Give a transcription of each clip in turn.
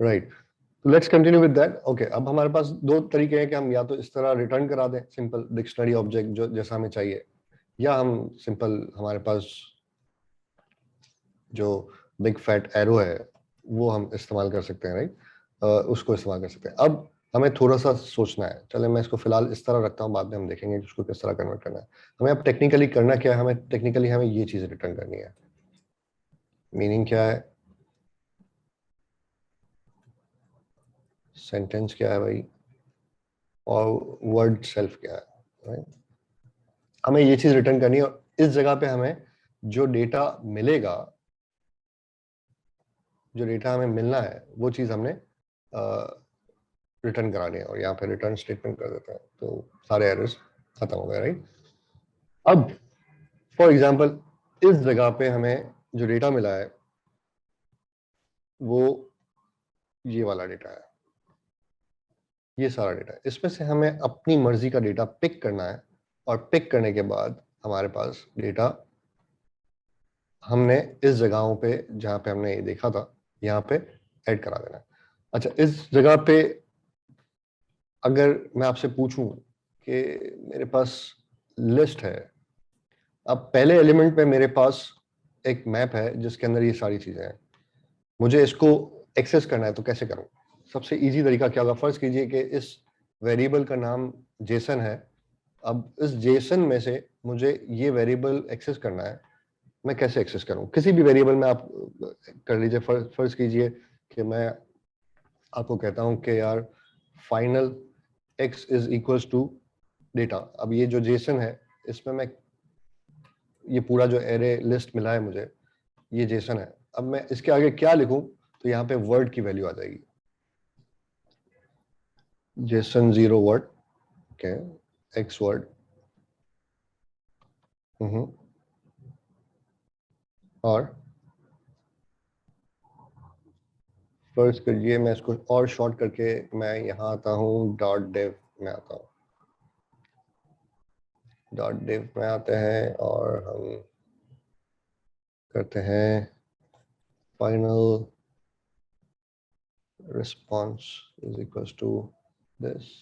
Right, तो let's continue with that. Okay, अब हमारे पास दो तरीके हैं कि हम या तो इस तरह रिटर्न करा दें सिंपल डिक्शनरी ऑब्जेक्ट जो जैसा हमें चाहिए, या हम सिंपल हमारे पास जो बिग फैट एरो है वो हम इस्तेमाल कर सकते हैं, राइट। उसको इस्तेमाल कर सकते हैं। अब हमें थोड़ा सा सोचना है, चले मैं इसको फिलहाल इस तरह रखता हूँ, बाद में हम देखेंगे कि उसको किस तरह कन्वर्ट करना है। हमें अब टेक्निकली करना क्या है, हमें टेक्निकली हमें ये चीज रिटर्न करनी है। मीनिंग क्या है, सेंटेंस क्या है भाई, और वर्ड सेल्फ क्या है, right? हमें ये चीज रिटर्न करनी है, और इस जगह पे हमें जो डेटा मिलेगा, जो डेटा हमें मिलना है वो चीज हमने रिटर्न करानी है। और यहाँ पे रिटर्न स्टेटमेंट कर देते हैं तो सारे एरर्स खत्म हो गए, राइट। अब फॉर एग्जांपल इस जगह पे हमें जो डेटा मिला है वो ये वाला डेटा है, ये सारा डेटा है। इसमें से हमें अपनी मर्जी का डेटा पिक करना है, और पिक करने के बाद हमारे पास डेटा हमने इस जगहों पे जहाँ पे हमने ये देखा था यहाँ पे ऐड करा देना है। अच्छा, इस जगह पे अगर मैं आपसे पूछूं कि मेरे पास लिस्ट है, अब पहले एलिमेंट पे मेरे पास एक मैप है जिसके अंदर ये सारी चीजें हैं, मुझे इसको एक्सेस करना है तो कैसे करूं? सबसे इजी तरीका क्या होगा, फर्ज कीजिए कि इस वेरिएबल का नाम जेसन है। अब इस जेसन में से मुझे ये वेरिएबल एक्सेस करना है, मैं कैसे एक्सेस करूं? किसी भी वेरिएबल में आप कर लीजिए। फर्ज कीजिए कि मैं आपको कहता हूं कि यार final x is equals to data. अब ये जो जेसन है इसमें मैं ये पूरा जो एरे लिस्ट मिला है मुझे, ये जेसन है। अब मैं इसके आगे क्या लिखूं तो यहाँ पे वर्ड की वैल्यू आ जाएगी, Jason 0 word, okay, x word, और फर्ज करिए मैं इसको और शॉर्ट करके मैं यहाँ आता हूँ डॉट डिव में आता हूँ, डॉट डिव में आते हैं और हम करते हैं final response is equals to this.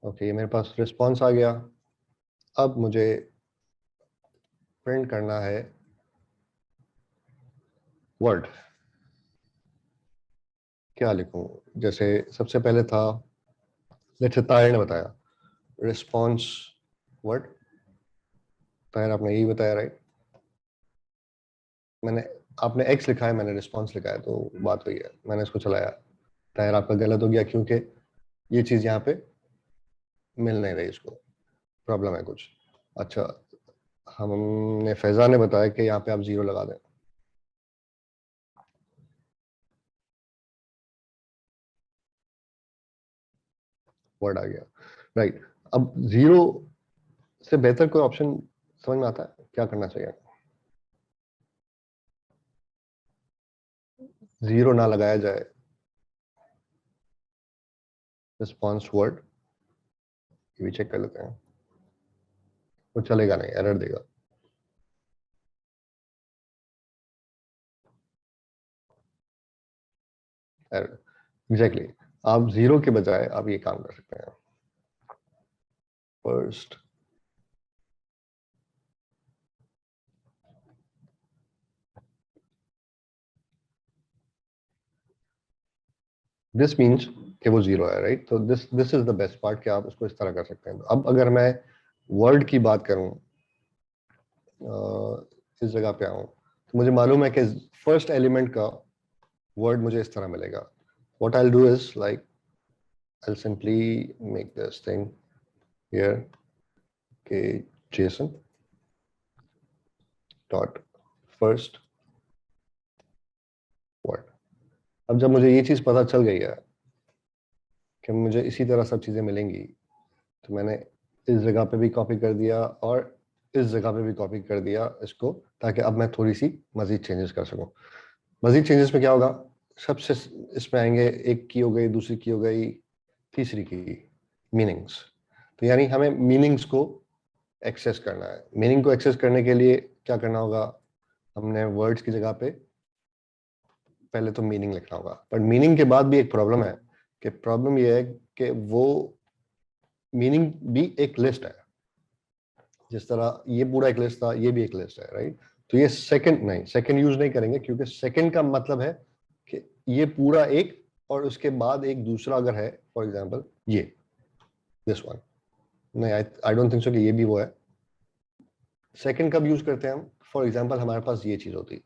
Okay, ये मेरे पास रिस्पॉन्स आ गया। अब मुझे प्रिंट करना है वर्ड। क्या लिखूं? जैसे सबसे पहले था, जैसे ताहिर ने बताया रिस्पॉन्स वर्ड। ताहिर आपने यही बताया, राइट। मैंने आपने एक्स लिखा है, मैंने रिस्पॉन्स लिखा है, तो बात हुई है, मैंने इसको चलाया। ताहिर आपका गलत हो गया क्योंकि ये चीज यहाँ पे मिल नहीं रही, इसको प्रॉब्लम है कुछ। अच्छा, हमने फैजा ने बताया कि यहाँ पे आप 0 लगा दें। वर्ड आ गया, राइट। अब 0 से बेहतर कोई ऑप्शन समझ में आता है? क्या करना चाहिए? 0 ना लगाया जाए, रिस्पॉन्स वर्ड, ये भी चेक कर लेते हैं। वो चलेगा नहीं, एरर देगा। Error, exactly. आप 0 के बजाय आप ये काम कर सकते हैं। फर्स्ट दिस मीन्स कि वो 0 है, राइट। तो this is the best part कि आप उसको इस तरह कर सकते हैं। अब अगर मैं वर्ड की बात करूं, इस जगह पे आऊं, तो मुझे मालूम है कि फर्स्ट एलिमेंट का वर्ड मुझे इस तरह मिलेगा। What I will do is like I'll simply make this thing here, okay, JSON dot first word। अब जब मुझे ये चीज पता चल गई है कि मुझे इसी तरह सब चीजें मिलेंगी, तो मैंने इस जगह पे भी कॉपी कर दिया और इस जगह पे भी कॉपी कर दिया इसको, ताकि अब मैं थोड़ी सी मजीद चेंजेस कर सकूं। मजीद चेंजेस में क्या होगा, सबसे इसमें आएंगे, एक की हो गई, दूसरी की हो गई, तीसरी की, मीनिंग्स। तो यानी हमें मीनिंग्स को एक्सेस करना है। मीनिंग को एक्सेस करने के लिए क्या करना होगा, हमने वर्ड्स की जगह पे पहले तो मीनिंग लिखना होगा, बट मीनिंग के बाद भी एक प्रॉब्लम है कि प्रॉब्लम ये है कि वो मीनिंग भी एक लिस्ट है। जिस तरह ये पूरा एक लिस्ट था, ये भी एक लिस्ट है, राइट? तो ये सेकंड यूज नहीं करेंगे, क्योंकि सेकंड का मतलब है कि ये पूरा एक और उसके बाद एक दूसरा अगर है, फॉर एग्जांपल ये दिस वन, नहीं आई डोंट थिंक सो कि ये भी वो है। सेकंड कब यूज करते हैं हम? फॉर एग्जांपल हमारे पास ये चीज होती,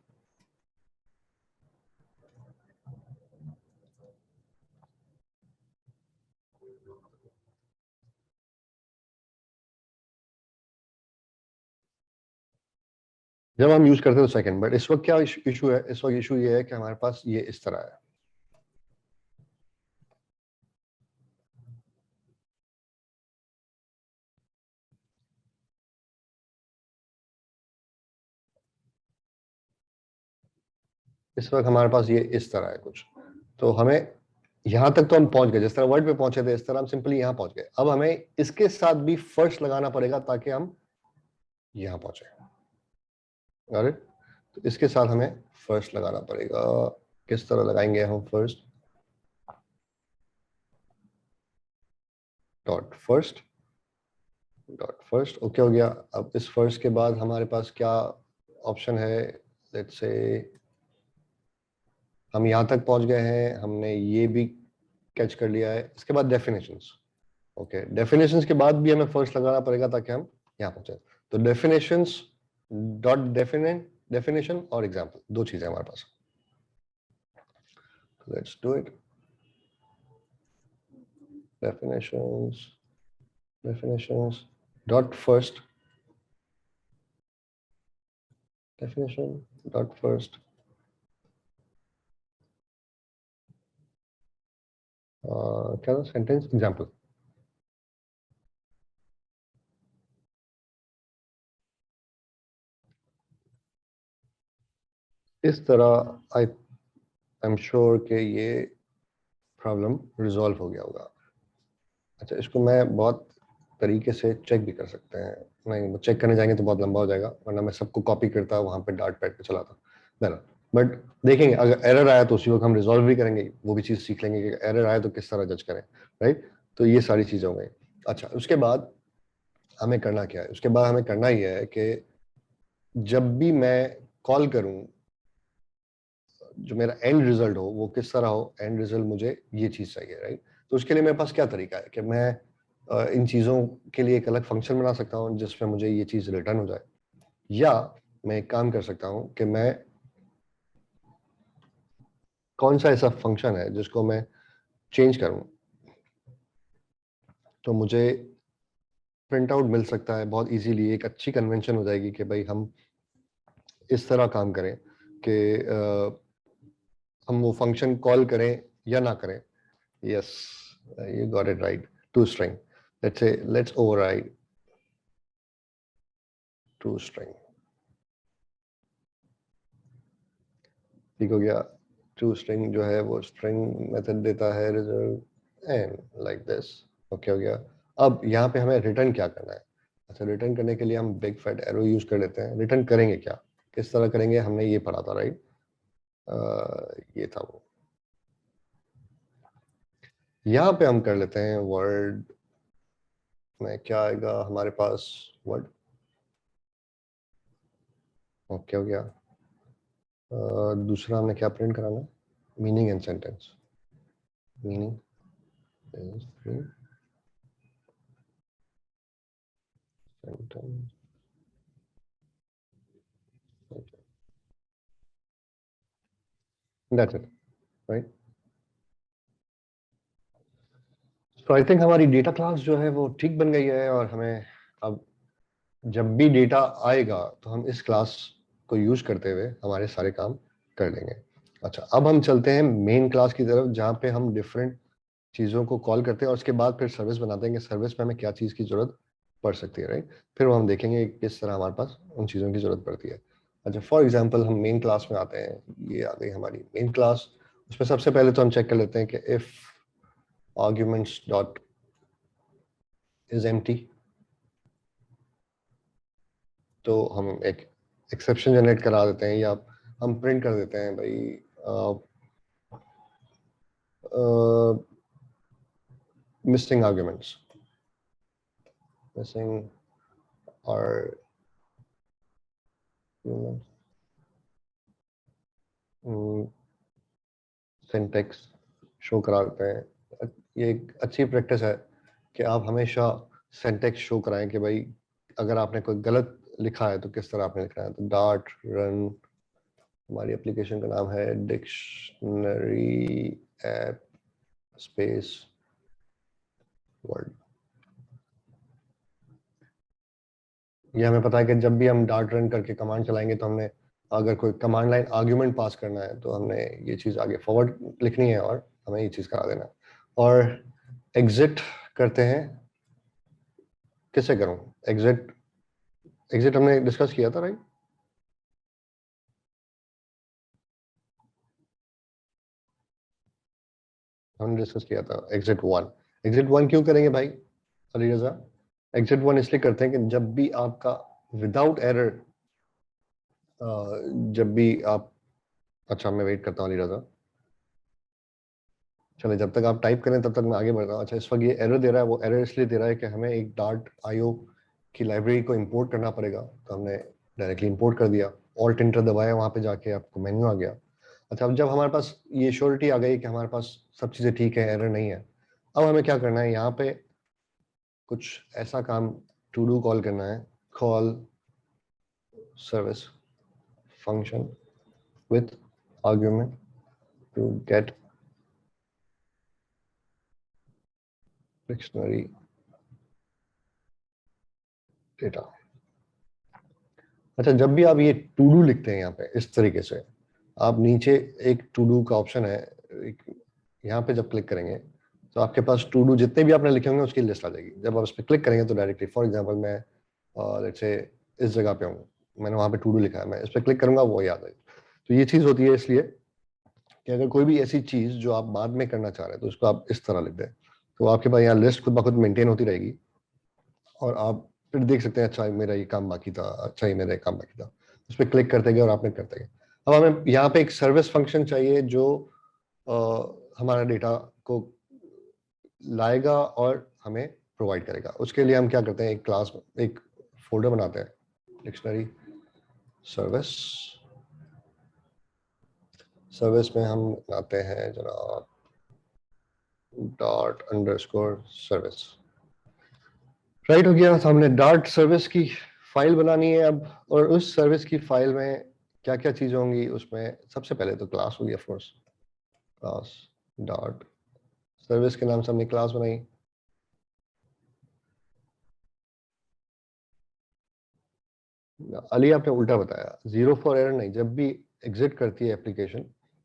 जब हम यूज करते हैं तो सेकंड। बट इस वक्त क्या इशू है? इस वक्त इशू ये है कि हमारे पास ये इस तरह है। इस वक्त हमारे पास ये इस तरह है कुछ। तो हमें यहां तक तो हम पहुंच गए, जिस तरह वर्ड पे पहुंचे थे इस तरह हम सिंपली यहां पहुंच गए। अब हमें इसके साथ भी फर्स्ट लगाना पड़ेगा ताकि हम यहां पहुंचे। अरे, तो इसके साथ हमें फर्स्ट लगाना पड़ेगा। किस तरह लगाएंगे हम first? Dot first, dot first, okay हो गया। अब इस फर्स्ट के बाद हमारे पास क्या ऑप्शन है? लेट्स से हम यहां तक पहुंच गए हैं, हमने ये भी कैच कर लिया है। इसके बाद डेफिनेशंस। ओके, डेफिनेशंस के बाद भी हमें फर्स्ट लगाना पड़ेगा ताकि हम यहाँ पहुंचे। तो डेफिनेशंस डॉट डेफिनेशन और एग्जाम्पल, दो चीजें हमारे पास। Let's do it. Definitions, definitions dot first, definition dot first, क्या था सेंटेंस? एग्जाम्पल। इस तरह आई एम श्योर कि ये प्रॉब्लम रिजॉल्व हो गया होगा। अच्छा, इसको मैं बहुत तरीके से चेक भी कर सकते हैं। नहीं, चेक करने जाएंगे तो बहुत लंबा हो जाएगा, वरना मैं सबको कॉपी करता वहां पे डार्ट पैड पे चलाता बहना। बट देखेंगे, अगर एरर आया तो उसी वक्त हम रिजॉल्व भी करेंगे, वो भी चीज़ सीख लेंगे कि एरर आया तो किस तरह जज करें, राइट? तो ये सारी चीज़ें हो गई। अच्छा, उसके बाद हमें करना क्या है? उसके बाद हमें करना ही है कि जब भी मैं कॉल करूं, जो मेरा एंड रिजल्ट हो वो किस तरह हो? एंड रिजल्ट मुझे ये चीज़ चाहिए, राइट? तो उसके लिए मेरे पास क्या तरीका है कि मैं इन चीज़ों के लिए एक अलग फंक्शन बना सकता हूँ जिसमें मुझे ये चीज़ रिटर्न हो जाए, या मैं एक काम कर सकता हूँ कि मैं कौन सा ऐसा फंक्शन है जिसको मैं चेंज करूँ तो मुझे प्रिंट आउट मिल सकता है बहुत इजीली। एक अच्छी कन्वेंशन हो जाएगी कि भाई हम इस तरह काम करें कि हम वो फंक्शन कॉल करें या ना करें। Yes, you got it right. To string, let's say let's override to string. ठीक हो गया। टू स्ट्रिंग जो है वो स्ट्रिंग मेथड देता है result and like this. Okay हो गया। अब यहाँ पे हमें रिटर्न क्या करना है? अच्छा, रिटर्न करने के लिए हम बिग फैट एरो यूज कर लेते हैं। रिटर्न करेंगे क्या, किस तरह करेंगे? हमने ये पढ़ा था, राइट? ये था वो। यहाँ पे हम कर लेते हैं वर्ड में क्या आएगा हमारे पास? वर्ड। ओके हो गया। दूसरा हमने क्या प्रिंट कराना है? Meaning and sentence. Meaning is sentence. That's it, right? तो आई थिंक हमारी डेटा क्लास जो है वो ठीक बन गई है, और हमें अब जब भी डेटा आएगा तो हम इस क्लास को यूज करते हुए हमारे सारे काम कर लेंगे। अच्छा, अब हम चलते हैं मेन क्लास की तरफ, जहाँ पे हम डिफरेंट चीज़ों को कॉल करते हैं और उसके बाद फिर सर्विस बनाते हैं कि सर्विस में हमें क्या चीज़ की जरूरत पड़ सकती है, राइट? फिर वो हम देखेंगे किस तरह हमारे पास उन चीज़ों की जरूरत पड़ती है। अच्छा, फॉर एग्जाम्पल हम मेन क्लास में आते हैं। ये आ गई हमारी मेन क्लास। उसमें सबसे पहले तो हम चेक कर लेते हैं कि if arguments dot is empty, तो हम एक एक्सेप्शन जनरेट करा देते हैं, या हम प्रिंट कर देते हैं भाई मिसिंग आर्ग्यूमेंट्स, मिसिंग और सिंटेक्स शो करा देते हैं। ये एक अच्छी प्रैक्टिस है कि आप हमेशा सिंटेक्स शो कराएं कि भाई अगर आपने कोई गलत लिखा है तो किस तरह आपने लिखना है। तो डार्ट रन, हमारी एप्लीकेशन का नाम है डिक्शनरी ऐप स्पेस वर्ड। ये हमें पता है कि जब भी हम डार्ट रन करके कमांड चलाएंगे तो हमने अगर कोई कमांड लाइन आर्ग्यूमेंट पास करना है तो हमने ये चीज़ आगे फॉरवर्ड लिखनी है और हमें ये चीज़ करा देना है। और एग्जिट करते हैं, किससे करूं एग्जिट? एग्जिट हमने डिस्कस किया था राइट। हमने डिस्कस किया था एग्जिट वन। एग्जिट वन क्यों करेंगे भाई अली रजा? एग्जिट वन इसलिए करते हैं कि जब भी आपका विदाउट एरर, जब भी आप, अच्छा मैं वेट करता हूँ अली रजा, चले जब तक आप टाइप करें तब तक मैं आगे बढ़ रहा हूँ। अच्छा इस वक्त ये एरर दे रहा है, वो एरर इसलिए दे रहा है कि हमें एक डार्ट आईओ की लाइब्रेरी को इंपोर्ट करना पड़ेगा, तो हमने डायरेक्टली इंपोर्ट कर दिया। ऑल्ट इंटर दबाया, वहाँ पे जाके आपको मेन्यू आ गया। अच्छा अब जब हमारे पास ये श्योरिटी आ गई कि हमारे पास सब चीज़ें ठीक है, एरर नहीं है, अब हमें क्या करना है, यहाँ पे कुछ ऐसा काम टू डू कॉल करना है, call service function with argument to get dictionary data. अच्छा जब भी आप ये टू डू लिखते हैं यहाँ पे इस तरीके से, आप नीचे एक टू डू का ऑप्शन है, यहाँ पे जब क्लिक करेंगे तो आपके पास टू डू जितने भी आपने लिखे होंगे उसकी लिस्ट आ जाएगी। जब आप इस पर क्लिक करेंगे तो डायरेक्टली, फॉर एग्जांपल मैं लेट्स से इस जगह पे हूँ, मैंने वहाँ पे टू डू लिखा है, मैं इस पर क्लिक करूंगा वो याद आएगी। तो ये चीज़ होती है इसलिए कि अगर कोई भी ऐसी चीज़ जो आप बाद में करना चाह रहे हैं तो उसको आप इस तरह लिख दें, तो आपके पास यहाँ लिस्ट खुद ब खुद मेंटेन होती रहेगी और आप फिर देख सकते हैं अच्छा मेरा ये काम बाकी था, अच्छा ये मेरा ये काम बाकी था, उस पर क्लिक करते गए और आपने करते गए। अब हमें यहाँ पे एक सर्विस फंक्शन चाहिए जो हमारा डेटा को लाएगा और हमें प्रोवाइड करेगा। उसके लिए हम क्या करते हैं, एक क्लास, एक फोल्डर बनाते हैं, डिक्शनरी सर्विस। सर्विस में हम बनाते हैं जनाब डॉट अंडरस्कोर सर्विस। राइट हो गया। तो हमने डॉट सर्विस की फाइल बनानी है अब, और उस सर्विस की फाइल में क्या क्या चीजें होंगी, उसमें सबसे पहले तो क्लास होगी of course, class dot service के नाम से हमने क्लास बनाई। अली आपने उल्टा बताया, जीरो फॉर एरर नहीं, जब भी एग्जिट करती है एप्लीकेशन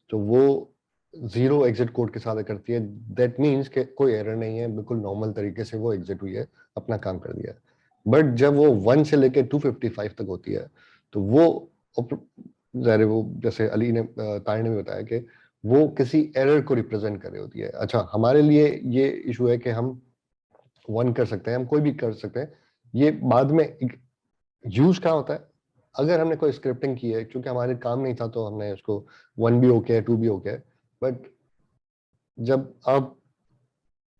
तो वो जीरो एग्जिट कोड के साथ करती है। दैट मीन्स कि कोई एरर नहीं है, बिल्कुल नॉर्मल तरीके से वो एग्जिट हुई है, अपना काम कर दिया है। बट जब वो 1 से लेके 255 तक होती है तो वो ज़ाहिर है वो, जैसे अली ने तारिक ने भी बताया कि वो किसी एरर को रिप्रेजेंट कर रही होती है। अच्छा हमारे लिए ये इशू है कि हम 1 कर सकते हैं, हम कोई भी कर सकते हैं, ये बाद में यूज कहाँ होता है, अगर हमने कोई स्क्रिप्टिंग की है, क्योंकि हमारे काम नहीं था तो हमने उसको 1 भी ओके है 2 भी ओके है। बट जब आप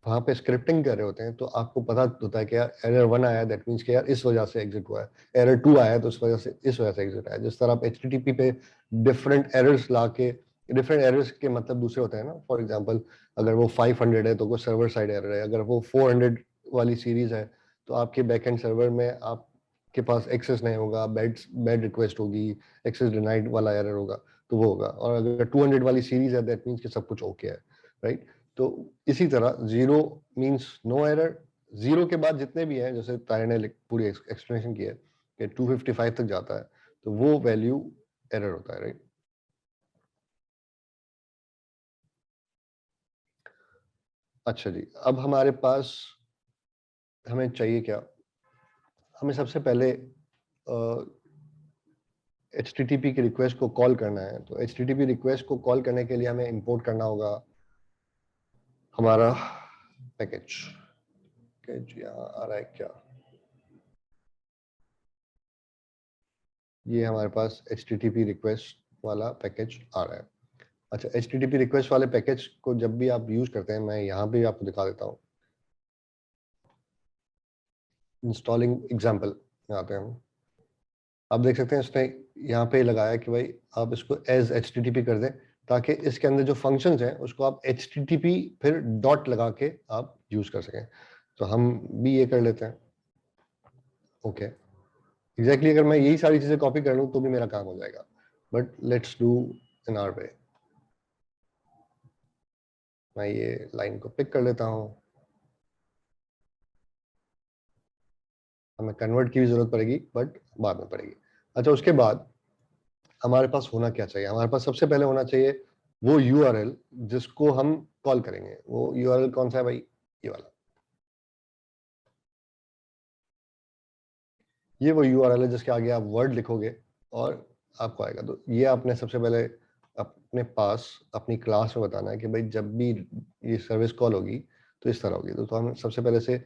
वहां पे स्क्रिप्टिंग कर रहे होते हैं तो आपको पता होता है कि यार एरर 1 आया, दैट मीन्स कि यार इस वजह से एग्जिट हुआ है, एरर 2 आया तो इस वजह से एग्जिट आया। जिस तरह आप एचटीटीपी पे डिफरेंट एरर्स ला के, डिफरेंट एरर्स के मतलब दूसरे होते हैं ना, फॉर एग्जांपल अगर वो 500 है तो कोई सर्वर साइड एरर है, अगर वो 400 वाली सीरीज है तो आपके बैकएंड सर्वर में आपके पास एक्सेस नहीं होगा, बैड रिक्वेस्ट होगी, एक्सेस डिनाइड वाला एरर होगा, तो वो होगा। और अगर 200 वाली सीरीज है दैट मीन्स कि सब कुछ ओके है, राइट। तो इसी तरह zero means no error, zero के बाद जितने भी हैं, जैसे तारे ने पूरी एक्सप्लेनेशन की है कि 255 तक जाता है तो वो वैल्यू एरर होता है, राइट। अच्छा जी, अब हमारे पास हमें चाहिए क्या, हमें सबसे पहले एच टी टी पी की रिक्वेस्ट को कॉल करना है। तो H T T P request को कॉल करने के लिए हमें इंपोर्ट करना होगा हमारा पैकेज। पैकेज यहाँ आ रहा है क्या, ये हमारे पास HTTP रिक्वेस्ट वाला पैकेज आ रहा है। अच्छा, HTTP रिक्वेस्ट वाले पैकेज को जब भी आप यूज करते हैं, मैं यहाँ पे आपको दिखा देता हूँ। इंस्टॉलिंग एग्जाम्पल में आते हैं हम। आप देख सकते हैं इसने यहाँ पे लगाया कि भाई आप इसको एज HTTP कर दें, ताकि इसके अंदर जो फंक्शंस हैं उसको आप HTTP फिर डॉट लगा के आप यूज कर सकें। तो हम भी ये कर लेते हैं। ओके, एग्जैक्टली अगर मैं यही सारी चीजें कॉपी कर लूँ तो भी मेरा काम हो जाएगा, but let's do in our way. मैं ये लाइन को पिक कर लेता हूँ। हमें कन्वर्ट की भी जरूरत पड़ेगी, बट बाद में पड़ेगी। अच्छा, उसके बाद हमारे पास होना क्या चाहिए? हमारे पास सबसे पहले होना चाहिए वो URL जिसको हम कॉल करेंगे। वो URL कौन सा है भाई? ये वाला। ये वो URL है जिसके आगे आप वर्ड लिखोगे और आपको आएगा। तो ये आपने सबसे पहले अपने पास अपनी क्लास में बताना है कि भाई जब भी ये सर्विस कॉल होगी तो इस तरह होगी। तो हम सबसे पहले से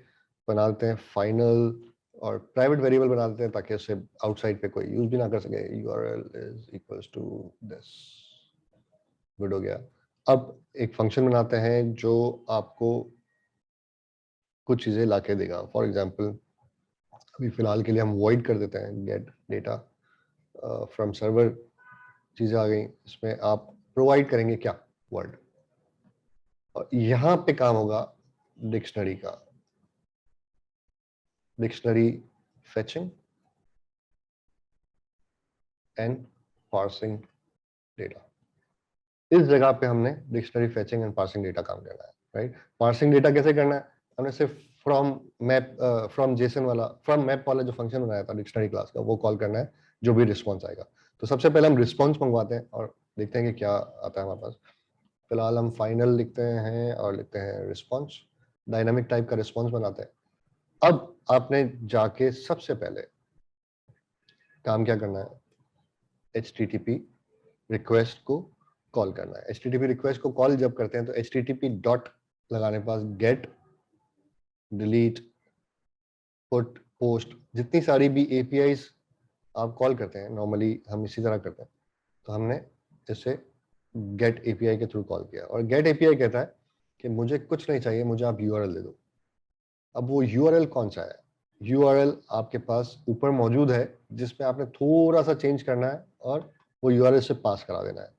बना देते हैं फाइनल और प्राइवेट वेरिएबल बना देते हैं, ताकि उससे आउटसाइड पे कोई यूज भी ना कर सके। URL is equals to this. Good हो गया। अब एक फंक्शन बनाते हैं जो आपको कुछ चीजें ला के देगा। फॉर एग्जाम्पल अभी फिलहाल के लिए हम वॉइड कर देते हैं गेट डेटा फ्रॉम सर्वर। चीजें आ गई, इसमें आप प्रोवाइड करेंगे क्या? वर्ड। और यहां पे काम होगा डिक्शनरी का। Dictionary fetching and parsing data. इस जगह पे हमने dictionary fetching and parsing data काम करना है, राइट? पार्सिंग डेटा कैसे करना है? हमने सिर्फ फ्रॉम मैप फ्रॉम जेसन वाला फ्रॉम मैप वाला जो फंक्शन बनाया था डिक्शनरी क्लास का, वो कॉल करना है जो भी रिस्पॉन्स आएगा। तो सबसे पहले हम रिस्पॉन्स मंगवाते हैं और देखते हैं कि क्या आता है हमारे पास। फिलहाल हम फाइनल लिखते हैं और लिखते हैं रिस्पॉन्स। डायनामिक टाइप का रिस्पॉन्स बनाते हैं। अब आपने जाके सबसे पहले काम क्या करना है? HTTP रिक्वेस्ट को कॉल करना है। HTTP रिक्वेस्ट को कॉल जब करते हैं तो HTTP डॉट लगाने के पास गेट, डिलीट, पुट, पोस्ट, जितनी सारी भी APIs आप कॉल करते हैं, नॉर्मली हम इसी तरह करते हैं। तो हमने इसे गेट API के थ्रू कॉल किया और गेट API कहता है कि मुझे कुछ नहीं चाहिए, मुझे आप URL दे दो। अब वो URL कौन सा है? URL आपके पास ऊपर मौजूद है, जिसमें आपने थोड़ा सा चेंज करना है और वो URL से पास करा देना है।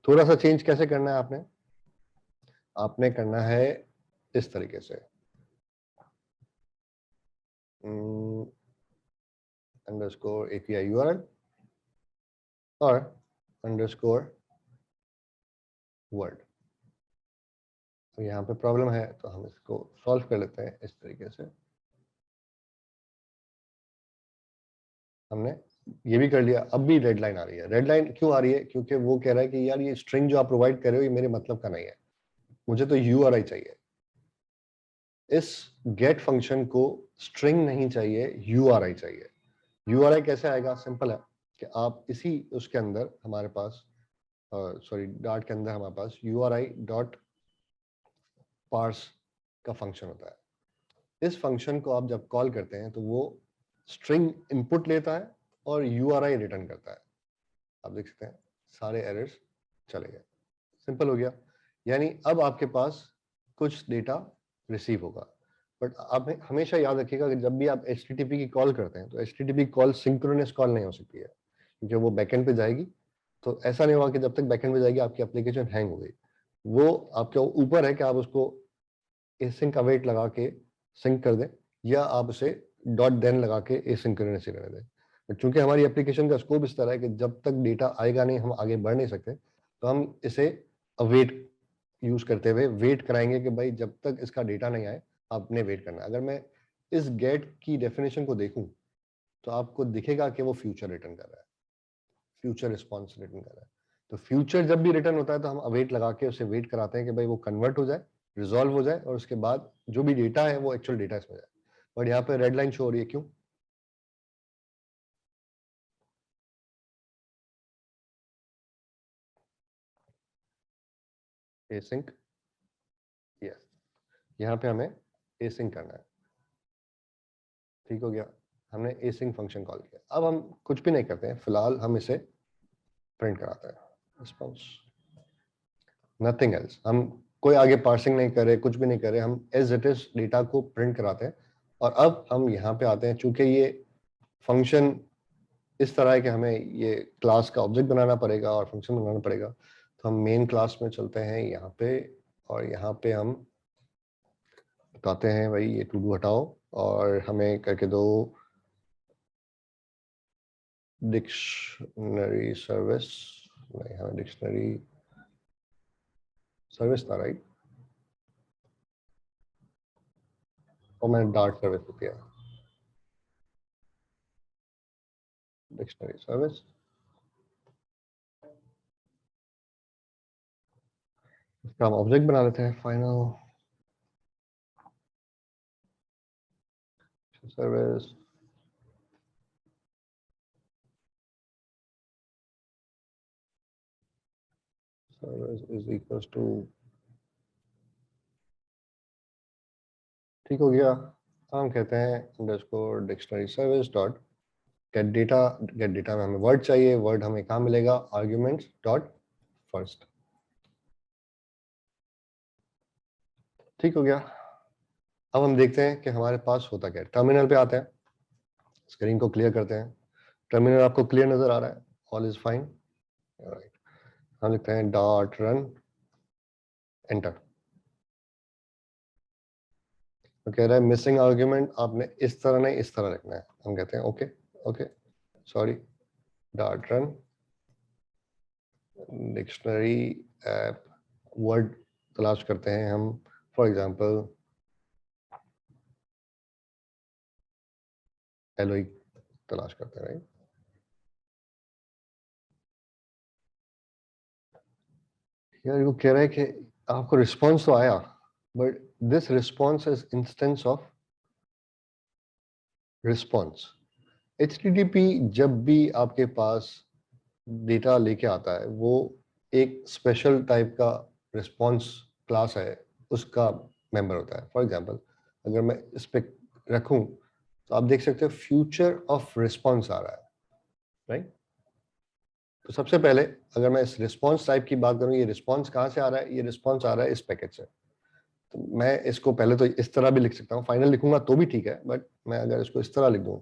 थोड़ा सा चेंज कैसे करना है? आपने करना है इस तरीके से, अंडरस्कोर API URL और अंडरस्कोर वर्ड। तो यहाँ पे प्रॉब्लम है, तो हम इसको सॉल्व कर लेते हैं इस तरीके से। हमने ये भी कर लिया। अब भी रेड लाइन आ रही है। रेड लाइन क्यों आ रही है? क्योंकि वो कह रहा है कि यार ये स्ट्रिंग जो आप प्रोवाइड कर रहे हो ये मेरे मतलब का नहीं है, मुझे तो URI चाहिए। इस गेट फंक्शन को स्ट्रिंग नहीं चाहिए, URI चाहिए। URI कैसे आएगा? सिंपल है कि आप इसी उसके अंदर हमारे पास सॉरी डार्ट के अंदर हमारे पास URI डॉट पार्स का फंक्शन होता है। इस फंक्शन को आप जब कॉल करते हैं तो वो स्ट्रिंग इनपुट लेता है और URI रिटर्न करता है। आप देख सकते हैं सारे एरर्स चले गए। सिंपल हो गया। यानी अब आपके पास कुछ डेटा रिसीव होगा। बट आप हमेशा याद रखिएगा कि जब भी आप HTTP की कॉल करते हैं तो HTTP कॉल सिंक्रोनस कॉल नहीं हो सकती है, क्योंकि वो बैकएंड पे जाएगी। तो ऐसा नहीं होगा कि जब तक बैकएंड पे जाएगी आपकी एप्लीकेशन हैंग हो गई। वो आपके ऊपर है कि आप उसको एसिंक अवेट लगा के सिंक कर दें, या आप उसे डॉट देन लगा के एसिंक्रोनस रहने दें। बट चूंकि हमारी एप्लीकेशन का स्कोप इस तरह है कि जब तक डेटा आएगा नहीं हम आगे बढ़ नहीं सकते, तो हम इसे अवेट यूज करते हुए वेट कराएंगे कि भाई जब तक इसका डेटा नहीं आए आपने वेट करना है। अगर मैं इस गेट की डेफिनेशन को देखूं तो आपको दिखेगा कि वो फ्यूचर रिटर्न कर रहा है, फ्यूचर रिस्पॉन्स रिटर्न कर रहा है। तो फ्यूचर जब भी रिटर्न होता है तो हम अवेट लगा के उसे वेट कराते हैं कि भाई वो कन्वर्ट हो जाए, रिजॉल्व हो जाए, और उसके बाद जो भी डेटा है वो एक्चुअल डेटा इसमें जाए। बट यहाँ पे रेड लाइन शो हो रही है, क्यों? एसिंक, यस, यहाँ पे हमें एसिंक करना है। ठीक हो गया। हमने async फंक्शन कॉल किया। अब हम कुछ भी नहीं करते हैं, फिलहाल हम इसे प्रिंट कराते हैं, रिस्पॉन्स, नथिंग एल्स। हम कोई आगे पार्सिंग नहीं करे, कुछ भी नहीं करे, हम एज इट इज डेटा को प्रिंट कराते हैं। और अब हम यहाँ पे आते हैं, चूंकि ये फंक्शन इस तरह है कि हमें ये क्लास का ऑब्जेक्ट बनाना पड़ेगा और फंक्शन बनाना पड़ेगा, तो हम मेन क्लास में चलते हैं यहाँ पे, और यहाँ पे हम बताते हैं भाई ये टू डू हटाओ और हमें करके दो डिक्शनरी सर्विस। नहीं, हमें डिक्शनरी सर्विस था, राइट? और मैंने डार्ट सर्विस दिया, डिक्शनरी सर्विस। इसका हम ऑब्जेक्ट बना लेते हैं, final service service is equals to, ठीक हो गया। हम कहते हैं underscore dictionary service dot get data. Get data में हमें वर्ड चाहिए, वर्ड हमें कहाँ मिलेगा? Arguments dot first. ठीक हो गया। अब हम देखते हैं कि हमारे पास होता क्या है। टर्मिनल पे आते हैं, स्क्रीन को क्लियर करते हैं। टर्मिनल आपको क्लियर नजर आ रहा है? All is fine, right. हम लिखते हैं डॉट रन, एंटर। तो कह रहा है मिसिंग आर्ग्यूमेंट, आपने इस तरह नहीं इस तरह लिखना है। हम कहते हैं okay okay sorry, dot run dictionary app, word तलाश करते हैं हम, फॉर एग्जांपल एलोई तलाश करते हैं, राइट? यार वो कह रहा है कि आपको रिस्पॉन्स तो आया, but this response is instance of response. HTTP जब भी आपके पास डेटा लेके आता है, वो एक स्पेशल टाइप का रिस्पॉन्स क्लास है, उसका मेंबर होता है। फॉर एग्जांपल अगर मैं इस पे रखूं, तो आप देख सकते हो फ्यूचर ऑफ रिस्पॉन्स आ रहा है, राइट? तो सबसे पहले अगर मैं इस रिस्पॉन्स टाइप की बात करूं, ये रिस्पॉन्स कहाँ से आ रहा है? ये रिस्पॉन्स आ रहा है इस पैकेट से। तो मैं इसको पहले तो इस तरह भी लिख सकता हूँ, फाइनल लिखूंगा तो भी ठीक है, बट मैं अगर इसको इस तरह लिख दूं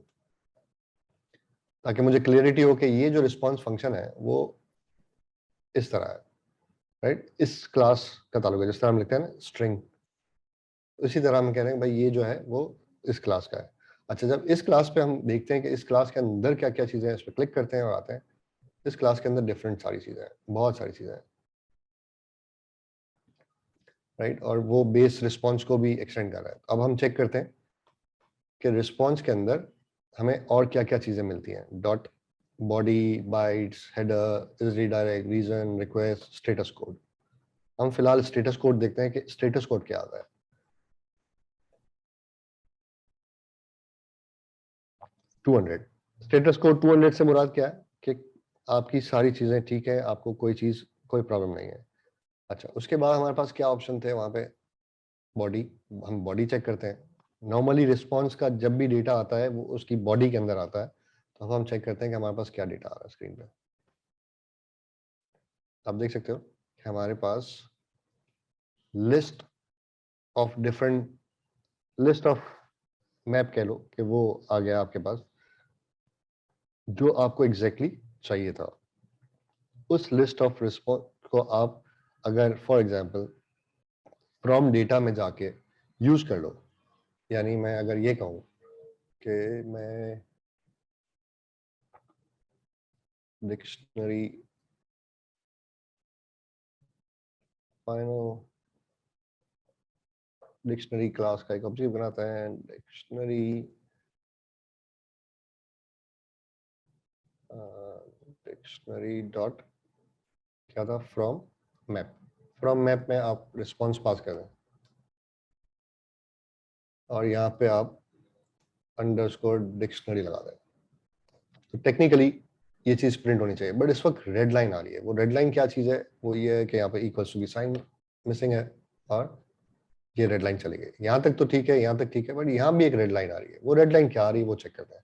ताकि मुझे क्लियरिटी हो कि ये जो रिस्पॉन्स फंक्शन है वो इस तरह है, राइट? इस क्लास का ताल्लुक है, जिस तरह हम लिखते हैं ना स्ट्रिंग, उसी तरह हम कह रहे हैं भाई ये जो है वो इस क्लास का है। अच्छा, जब इस क्लास पे हम देखते हैं कि इस क्लास के अंदर क्या क्या चीज़ें हैं, इस पर क्लिक करते हैं और आते हैं, इस क्लास के अंदर डिफरेंट सारी चीज़ें हैं, बहुत सारी चीज़ें हैं, राइट? और वो बेस रिस्पॉन्स को भी एक्सटेंड कर रहा है। अब हम चेक करते हैं कि रिस्पॉन्स के अंदर हमें और क्या क्या चीज़ें मिलती हैं। Dot body, bytes, header, is redirect, reason, request, status code. हम फिलहाल स्टेटस कोड देखते हैं कि स्टेटस कोड क्या आता है। 200। स्टेटस कोड 200 से मुराद क्या है? कि आपकी सारी चीज़ें ठीक है, आपको कोई चीज़, कोई प्रॉब्लम नहीं है। अच्छा, उसके बाद हमारे पास क्या ऑप्शन थे वहाँ पे? बॉडी। हम बॉडी चेक करते हैं। नॉर्मली रिस्पॉन्स का जब भी डेटा आता है वो उसकी बॉडी के अंदर आता है, तो अब हम चेक करते हैं कि हमारे पास क्या डेटा आ रहा है स्क्रीन पे। आप देख सकते हो कि हमारे पास list of different, list of map कह लो कि वो आ गया आपके पास, जो आपको एग्जैक्टली चाहिए था। उस लिस्ट ऑफ रिस्पॉन्स को आप अगर फॉर एग्जांपल फ्रॉम डेटा में जाके यूज कर लो, यानी मैं अगर ये कहूँ कि मैं डिक्शनरी फाइनल डिक्शनरी क्लास का एक ऑब्जेक्ट बनाता है, डिक्शनरी डिक्शनरी डॉट क्या था? From map. फ्रॉम मैप में आप रिस्पॉन्स पास कर दें और यहाँ पे आप अंडरस्कोर डिक्शनरी लगा दें, तो टेक्निकली ये चीज प्रिंट होनी चाहिए। बट इस वक्त रेड लाइन आ रही है। वो रेड लाइन क्या चीज है? वो ये है कि यहाँ पे इक्वल्स टू की साइन मिसिंग है और ये रेड लाइन चली गई। यहाँ तक तो ठीक है, यहाँ तक ठीक है, बट यहाँ भी एक रेड लाइन आ रही है। वो रेड लाइन क्या आ रही है वो चेक करते हैं।